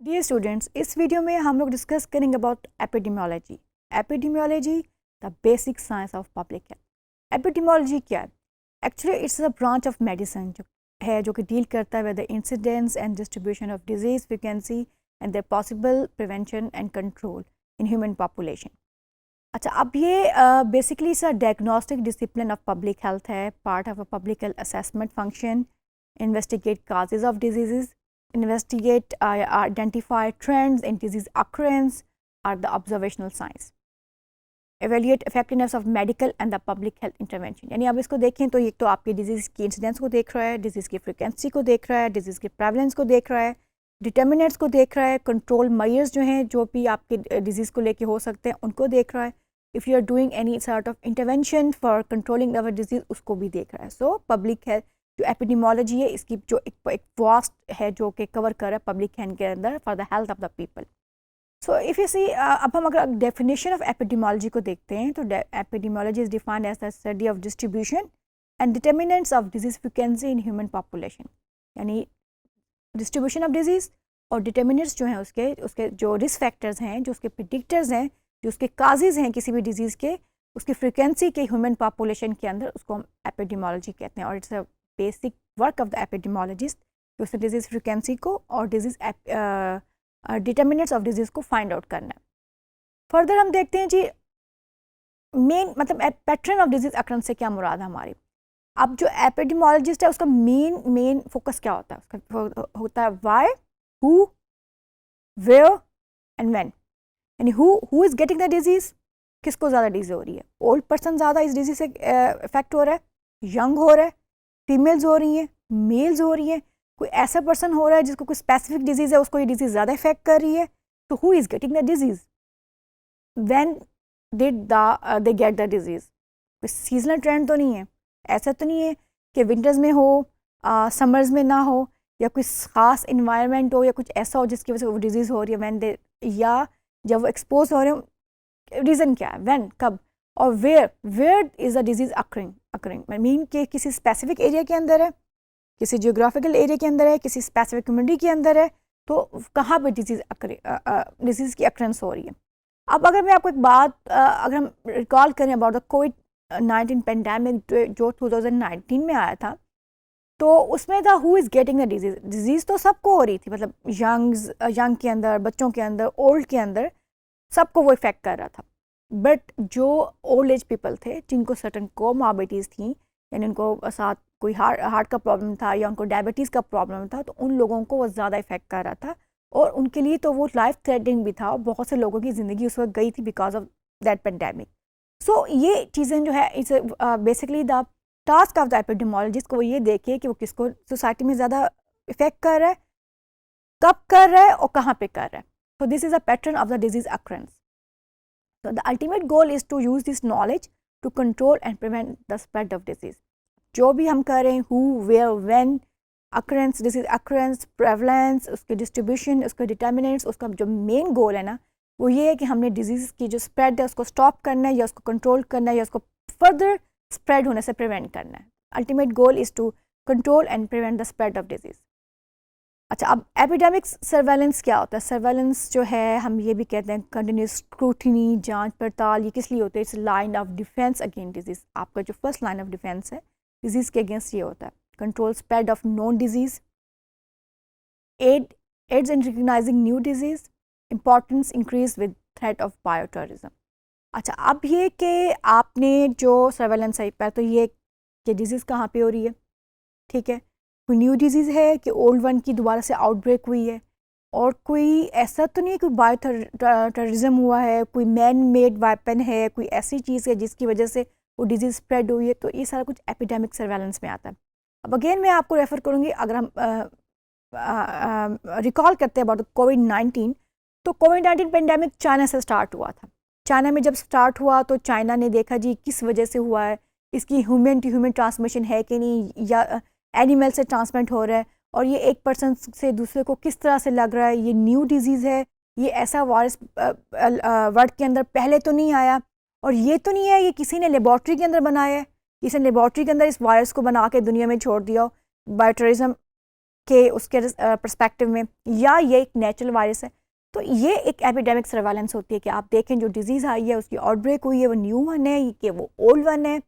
Dear students, इस video में हम लोग डिस्कस करेंगे about epidemiology. Epidemiology the basic science of public health. Epidemiology क्या है? Actually it's a branch of medicine जो कि डील करता है with the incidence and distribution of disease frequency and the possible prevention and control in human population. अच्छा, अब ये basically it's a diagnostic discipline of public health है, part of a public health assessment function, investigate causes of diseases, investigate, identify trends in disease occurrence are the observational science, evaluate effectiveness of medical and the public health intervention। यानी आप इसको देखें तो एक तो आपकी disease की incidence को देख रहा है, डिजीज़ की फ्रिक्वेंसी को देख रहा है, डिजीज़ की प्रेवलेंस को देख रहा है, डिटर्मिनेंट्स को देख रहा है, कंट्रोल मेजर्स जो हैं जो भी आपके डिजीज़ को लेके हो सकते हैं उनको देख रहा है, if you are doing any sort of intervention for controlling our disease उसको भी देख रहा है। सो पब्लिक हेल्थ जो एपिडेमियोलॉजी है इसकी जो एक वास्ट है जो कि कवर कर रहा है पब्लिक हेल्थ के अंदर for the health of the people. So if you see, अब हम अगर डेफिनेशन ऑफ एपिडेमियोलॉजी को देखते हैं तो epidemiology is defined as the study of distribution and determinants of disease frequency in human population. यानी डिस्ट्रीब्यूशन ऑफ डिजीज़ और determinants जो हैं उसके उसके जो रिस्क फैक्टर्स हैं, जो उसके प्रिडिक्टर्स हैं, जो उसके काजेज़ हैं किसी भी डिजीज़ के, उसकी फ्रिक्वेंसी के ह्यूमन पॉपुलेशन के अंदर, उसको हम एपिडेमियोलॉजी कहते हैं। और it's a basic work of the epidemiologist कि उसने डिजीज़ फ्रिक्वेंसी को और डिजीज़ डिटर्मिनेंट्स ऑफ डिजीज़ को फाइंड आउट करना है। फर्दर हम देखते हैं जी मेन मतलब पैटर्न ऑफ डिजीज़ अक्रंस से क्या मुराद है हमारी। अब जो एपिडेमियोलॉजिस्ट है उसका मेन फोकस क्या होता है? उसका होता है why, who, where and when. यानी who is getting the disease, किसको ज़्यादा डिजीज़ हो रही है? ओल्ड पर्सन ज़्यादा इस डिजीज़ से इफेक्ट हो रहा है, यंग हो रहा है, फीमेल्स हो रही हैं, मेल्स हो रही हैं, कोई ऐसा पर्सन हो रहा है जिसको कोई स्पेसिफिक डिजीज़ है, उसको ये डिजीज़ ज़्यादा इफेक्ट कर रही है। तो who is getting the disease, when did they get the disease? कोई सीजनल ट्रेंड तो नहीं है, ऐसा तो नहीं है कि विंटर्स में हो समर्स में ना हो, या कोई ख़ास इन्वायरमेंट हो या कुछ ऐसा हो जिसकी वजह से वो डिजीज़ हो रही है व्हेन दे, या जब वो एक्सपोज हो रहे हो, रीज़न क्या है, व्हेन, कब, और where is the disease occurring mean के किसी स्पेसिफिक एरिया के अंदर है, किसी जियोग्राफिकल एरिया के अंदर है, किसी स्पेसिफिक कम्युनिटी के अंदर है, तो कहाँ पे डिजीज़ की अक्रेंस हो रही है। अब अगर मैं आपको एक बात अगर हम रिकॉल करें अबाउट द कोविड-19 पेंडेमिक जो 2019 में आया था, तो उसमें था who is getting the disease तो सबको हो रही थी, मतलब यंग के अंदर, बच्चों के अंदर, ओल्ड के अंदर, सबको वो इफेक्ट कर रहा था। बट जो ओल्ड एज पीपल थे जिनको सर्टन कोमॉर्बिडिटीज़ थी, यानी उनको साथ कोई हार्ट का प्रॉब्लम था या उनको डायबिटीज़ का प्रॉब्लम था, तो उन लोगों को वो ज़्यादा इफेक्ट कर रहा था और उनके लिए तो वो लाइफ थ्रेटनिंग भी था और बहुत से लोगों की ज़िंदगी उस वक्त गई थी बिकॉज ऑफ दैट पेंडेमिक। सो ये चीज़ें जो है it's basically the task of the epidemiologist को वो ये देखे कि वो किसको सोसाइटी में ज़्यादा इफेक्ट कर रहा है, कब कर रहा है और कहाँ पे कर रहा है। So this is a pattern of the disease occurrence. So the ultimate goal is to use this knowledge to control and prevent the spread of disease. जो भी हम कर रहे हैं, who, where, when, occurrence, disease occurrence, prevalence, उसके distribution, उसके determinants, उसका जो main goal है ना, वो ये है कि हमने disease की जो spread है उसको stop करना है या उसको control करना है या उसको further spread होने से prevent करना है. Ultimate goal is to control and prevent the spread of disease. अच्छा, अब एपिडेमिक सर्वेलेंस क्या होता है? सर्वेलेंस जो है हम ये भी कहते हैं कंटिन्यूस स्क्रूटनी, जांच पड़ताल। ये किस लिए होता है? It's line of defence against disease. आपका जो फर्स्ट लाइन ऑफ डिफेंस है डिजीज़ के अगेंस्ट ये होता है। Control spread of known disease, aids in recognising new disease, importance increase with threat of bioterrorism. अच्छा, अब ये कि आपने जो सर्वेलेंस है पहले तो ये कि डिजीज़ कहाँ पे हो रही है, ठीक है, कोई न्यू डिजीज़ है कि ओल्ड वन की दोबारा से आउटब्रेक हुई है, और कोई ऐसा तो नहीं है कोई बायोटेररिज्म हुआ है, कोई मैन मेड वेपन है, कोई ऐसी चीज़ है जिसकी वजह से वो डिजीज़ स्प्रेड हुई है। तो ये सारा कुछ एपिडेमिक सर्वेलेंस में आता है। अब अगेन मैं आपको रेफ़र करूँगी, अगर हम रिकॉल करते हैं अबाउट कोविड-19, तो कोविड-19 पेंडेमिक चाइना से स्टार्ट हुआ था। चाइना में जब स्टार्ट हुआ तो चाइना ने देखा जी किस वजह से हुआ है, इसकी ह्यूमन टू ह्यूमन ट्रांसमिशन है कि नहीं, या एनिमल से ट्रांसमिट हो रहा है, और ये एक पर्सन से दूसरे को किस तरह से लग रहा है, ये न्यू डिजीज़ है, ये ऐसा वायरस वर्ल्ड के अंदर पहले तो नहीं आया, और ये तो नहीं है ये किसी ने लेबॉर्ट्री के अंदर बनाया है, किसी ने लेबॉर्ट्री के अंदर इस वायरस को बना के दुनिया में छोड़ दिया हो। बायोटेररिज्म के उसके पर्सपेक्टिव में, या ये एक नेचुरल वायरस है, तो ये एक एपिडेमिक सर्वेलेंस होती है कि आप देखें जो डिजीज़ आई है उसकी आउटब्रेक हुई है वो न्यू वन है कि वो ओल्ड वन है,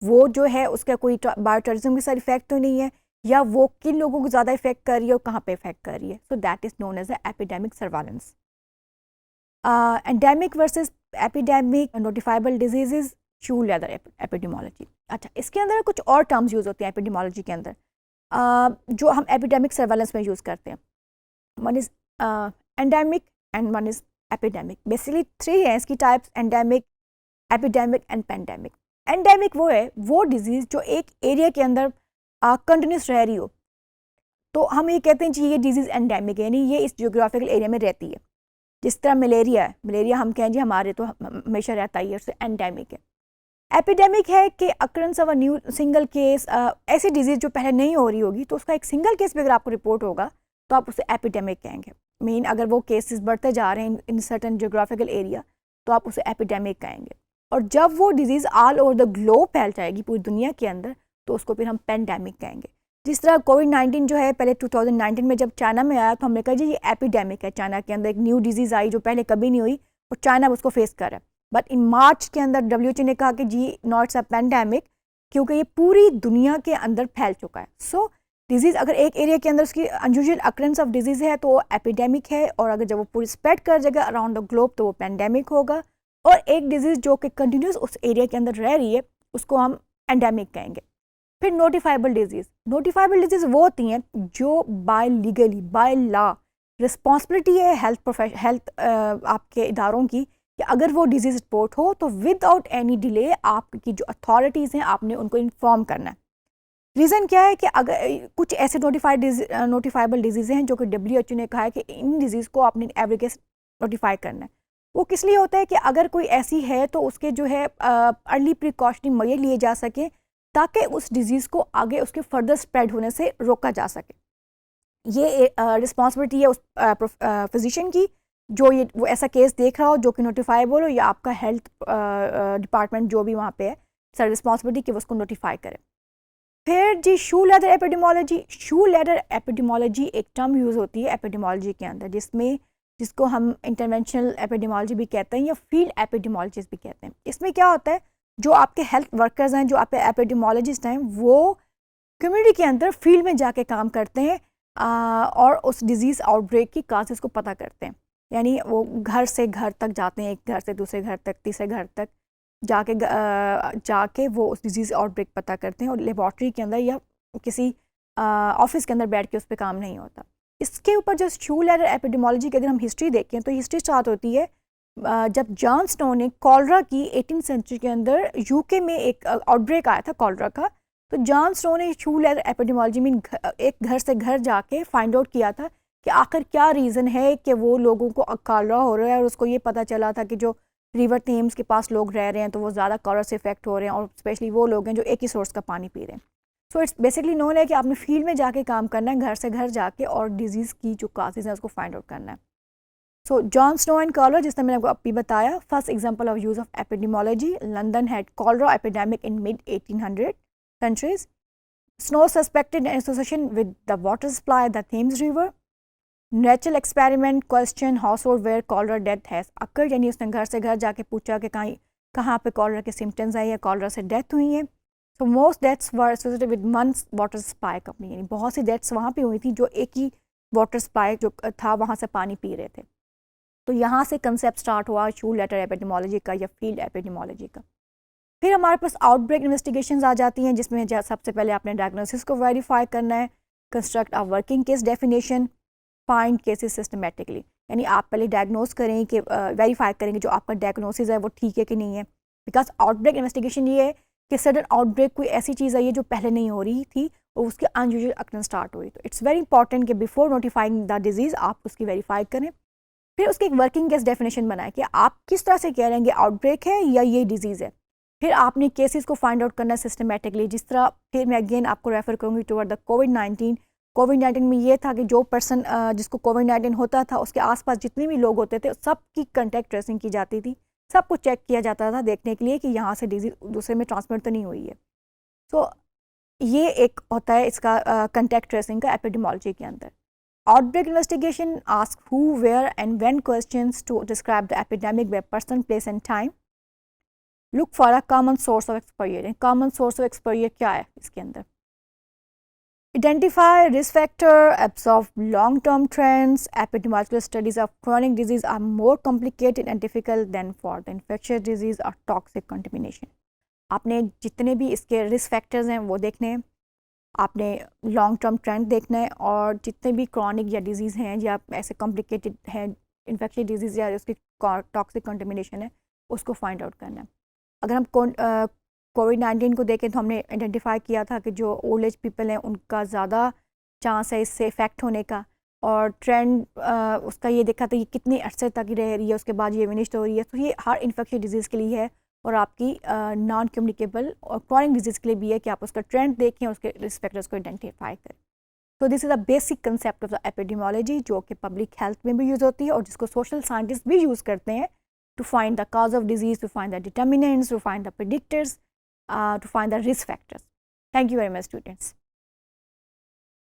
वो जो है उसका कोई बायोटरिज्म के साथ इफेक्ट तो नहीं है, या वो किन लोगों को ज़्यादा इफेक्ट कर रही है और कहाँ पे इफेक्ट कर रही है. So that is known as epidemic surveillance. Endemic versus epidemic notifiable diseases, shoe leather epidemiology. अच्छा, इसके अंदर कुछ और टर्म्स यूज़ होते हैं एपिडेमोलॉजी के अंदर जो हम एपिडेमिक सर्वेलेंस में यूज़ करते हैं. One is endemic and one is epidemic. Basically 3 हैं इसकी types, endemic, epidemic and pandemic. Endemic वो है वो डिजीज़ जो एक एरिया के अंदर कंटिन्यूस रह रही हो, तो हम ये कहते हैं जी ये डिजीज़ एंडेमिक है, यानी ये इस जियोग्राफिकल एरिया में रहती है. जिस तरह मलेरिया है, मलेरिया हम कहें जी हमारे तो हमेशा रहता ही है, उससे एंडेमिक है. एपिडेमिक है कि अक्रंस of a new single case, ऐसी डिजीज़ जो पहले नहीं हो रही होगी तो उसका एक सिंगल केस भी अगर आपको रिपोर्ट होगा तो आप उसे एपिडेमिक कहेंगे. मीन अगर वो केसेस बढ़ते जा रहे हैं इन सर्टन जियोग्राफिकल एरिया तो आप उसे एपिडेमिक कहेंगे. और जब वो disease all over the globe फैल जाएगी पूरी दुनिया के अंदर तो उसको फिर हम पेंडेमिक कहेंगे. जिस तरह कोविड-19 जो है पहले 2019 में जब चाइना में आया तो हमने कहा जी ये एपिडेमिक है, चाइना के अंदर एक न्यू डिजीज़ आई जो पहले कभी नहीं हुई और चाइना उसको फेस कर रहा है. बट इन मार्च के अंदर WHO ने कहा कि जी नॉट्स अ पेंडेमिक, क्योंकि ये पूरी दुनिया के अंदर फैल चुका है. सो डिजीज़ अगर एक एरिया के अंदर उसकी अनयूजुअल अकरेंस ऑफ डिजीज़ है तो वो एपिडेमिक है, और अगर जब वो पूरी स्प्रेड कर जाएगा अराउंड द ग्लोब तो वो पेंडेमिक होगा. और एक डिजीज़ जो कि कंटिन्यूस उस एरिया के अंदर रह रही है उसको हम एंडेमिक कहेंगे. फिर नोटिफाइबल डिजीज़. नोटिफाइबल डिजीज़ वो होती हैं जो by legally by law responsibility है हेल्थ आपके इदारों की कि अगर वो डिजीज़ रिपोर्ट हो तो विदाउट एनी डिले आपकी जो अथॉरिटीज़ हैं आपने उनको इन्फॉर्म करना है. रीज़न क्या है कि अगर कुछ ऐसे नोटिफाइबल डिजीज़ हैं जो कि WHO ने कहा है कि इन डिजीज़ को आपने एवरी केस नोटिफाई करना है. वो किस लिए होता है कि अगर कोई ऐसी है तो उसके जो है अर्ली प्रिकॉशनरी मेजर लिए जा सके ताकि उस डिज़ीज़ को आगे उसके फर्दर स्प्रेड होने से रोका जा सके. ये रिस्पॉन्सिबिलिटी है उस फिजिशियन की जो ये वो ऐसा केस देख रहा हो जो कि नोटिफाइबल हो, या आपका हेल्थ डिपार्टमेंट जो भी वहाँ पे है सर रिस्पॉन्सिबिलिटी कि वो उसको नोटिफाई करे. फिर जी शू लेदर एपिडेमोलॉजी. शू लेदर एपिडेमोलॉजी एक टर्म यूज़ होती है एपिडेमोलॉजी के अंदर जिसको हम इंटरवेंशनल एपिडेमोलॉजी भी कहते हैं या फील्ड एपिडेमोलॉजिस्ट भी कहते हैं. इसमें क्या होता है, जो आपके हेल्थ वर्कर्स हैं, जो आपके एपिडेमोलॉजिस्ट हैं, वो कम्युनिटी के अंदर फील्ड में जाके काम करते हैं और उस डिज़ीज़ आउटब्रेक की काजेज़ को पता करते हैं. यानी वो घर से घर तक जाते हैं, एक घर से दूसरे घर तक, तीसरे घर तक जाके वो उस डिज़ीज़ आउटब्रेक पता करते हैं, और लेबॉर्ट्री के अंदर या किसी ऑफिस के अंदर बैठ के उस पर काम नहीं होता. इसके ऊपर जो शू लेदर एपिडेमोलॉजी की अगर हम हिस्ट्री देखें तो हिस्ट्री स्टार्ट होती है जब जॉन स्नो ने कॉलरा की 18th सेंचुरी के अंदर यूके में एक आउटब्रेक आया था कॉलरा का. तो जॉन स्नो ने शू लेदर एपिडेमोलॉजी में एक घर से घर जाके फाइंड आउट किया था कि आखिर क्या रीज़न है कि वो लोगों को कॉलरा हो रहा है, और उसको ये पता चला था कि जो रिवर थेम्स के पास लोग रह रहे हैं तो वो ज़्यादा कॉलरा से इफेक्ट हो रहे हैं, और स्पेशली वो लोग हैं जो एक ही सोर्स का पानी पी रहे हैं. सो इट्स बेसिकली नोन है कि आपने फील्ड में जाके काम करना है, घर से घर जाके, और डिजीज़ की जो काजेज़ हैं उसको फाइंड आउट करना है. सो जॉन स्नो एंड कॉलरा, जिसने मैंने आपको अभी बताया, first example of use of epidemiology. London had cholera epidemic in mid 1800 centuries. Snow suspected an association with the water supply at the Thames River. Natural experiment question household where cholera death has occurred. यानी उसने घर से घर जाके पूछा कि कहाँ पे कॉलरा के सिम्टम्स आए या कॉलरा से डेथ हुई है. So most deaths were associated with one water supply company. यानी बहुत सी डेथ्स वहाँ पे हुई थी जो एक ही वाटर सप्लाई जो था वहाँ से पानी पी रहे थे. तो यहाँ से कंसेप्ट स्टार्ट हुआ शू लेदर एपिडेमोलॉजी का या फील्ड एपिडेमोलॉजी का. फिर हमारे पास आउटब्रेक इन्वेस्टिगेशंस आ जाती हैं, जिसमें सबसे पहले आपने डायग्नोसिस को वेरीफाई करना है, construct a working case definition, find cases systematically. यानी आप पहले डायग्नोस करें कि वेरीफाई करेंगे जो आपका डायग्नोसिस है वो ठीक है कि नहीं है. बिकॉज आउटब्रेक इन्वेस्टिगेशन ये है कि सडन आउटब्रेक कोई ऐसी चीज़ आई है जो पहले नहीं हो रही थी और उसकी अनयूजुअल अकरंस स्टार्ट हुई. तो इट्स वेरी इंपॉर्टेंट कि बिफोर नोटिफाइंग द डिजीज़ आप उसकी वेरीफाई करें. फिर उसकी एक वर्किंग केस डेफिनेशन बनाए कि आप किस तरह से कह रहे हैं कि आउटब्रेक है या ये डिजीज़ है. फिर आपने केसेस को फाइंड आउट करना सिस्टमेटिकली. जिस तरह फिर मैं अगेन आपको रेफर करूँगी टुवर्ड द कोविड-19 में ये था कि जो पर्सन जिसको कोविड-19 होता था उसके आसपास जितने भी लोग होते थे सबकी कंटेक्ट ट्रेसिंग की जाती थी, सब कुछ चेक किया जाता था देखने के लिए कि यहाँ से डिजीज़ दूसरे में ट्रांसमिट तो नहीं हुई है. सो ये एक होता है इसका कंटेक्ट ट्रेसिंग का एपिडेमोलॉजी के अंदर। Outbreak investigation ask who, where and when questions to describe the epidemic by person, place and time. Look for a common source of exposure. Common source of exposure क्या है इसके अंदर? Identify risk factor, observe long-term trends. Epidemiological studies of chronic disease are more complicated and difficult than for the infectious disease or toxic contamination. आपने जितने भी इसके risk factors हैं वो देखने हैं, आपने लॉन्ग टर्म ट्रेंड देखना है, और जितने भी क्रॉनिक या डिजीज़ हैं या ऐसे कॉम्प्लिकेटेड हैं इन्फेक्शियस डिजीज़ या उसकी टॉक्सिक कंटेमिनेशन है, उसको फाइंड आउट करना है। अगर हम कोविड-19 को देखें तो हमने आइडेंटिफाई किया था कि जो ओल्ड एज पीपल हैं उनका ज़्यादा चांस है इससे इफ़ेक्ट होने का, और ट्रेंड उसका ये देखा था कि कितने अरसे तक रह रही है, उसके बाद ये विनिश्ड हो रही है। तो ये हर इन्फेक्शियस डिजीज़ के लिए है, और आपकी नॉन कम्युनिकेबल और क्रॉनिक डिजीज़ के लिए भी है कि आप उसका ट्रेंड देखें और उसके रिस्क फैक्टर्स को आइडेंटिफाई करें। तो this is a basic concept of the epidemiology, जो कि पब्लिक हेल्थ में भी यूज़ होती है और जिसको सोशल साइंटिस्ट भी यूज़ करते हैं to find the cause of disease, to find the determinants, to find the predictors, to find the risk factors. Thank you very much, students.